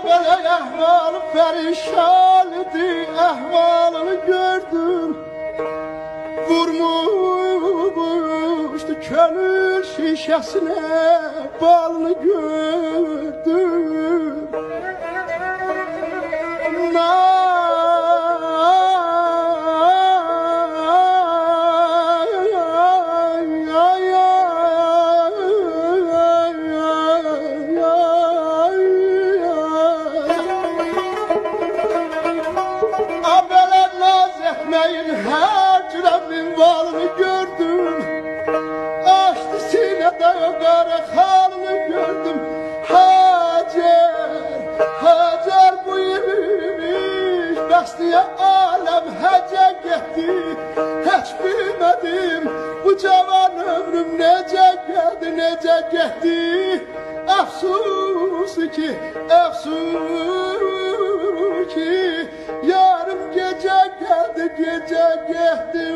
böyle ahvalı perişan idi, ahvalını gördüm. Vurmuştu könül şişesine, balını gördüm. Abeler naz etmeyin, her cürəmin valını gördüm. Açtı sinədə o qara xalını gördüm. Hacer, Hacer bu imiş, bəsliyə aləm həcə getdi. Heç bilmədim bu cavan ömrüm necə gəldi, necə getdi. Əfsus ki, əfsus ki, yarım gecə gəldi, gecə getdi.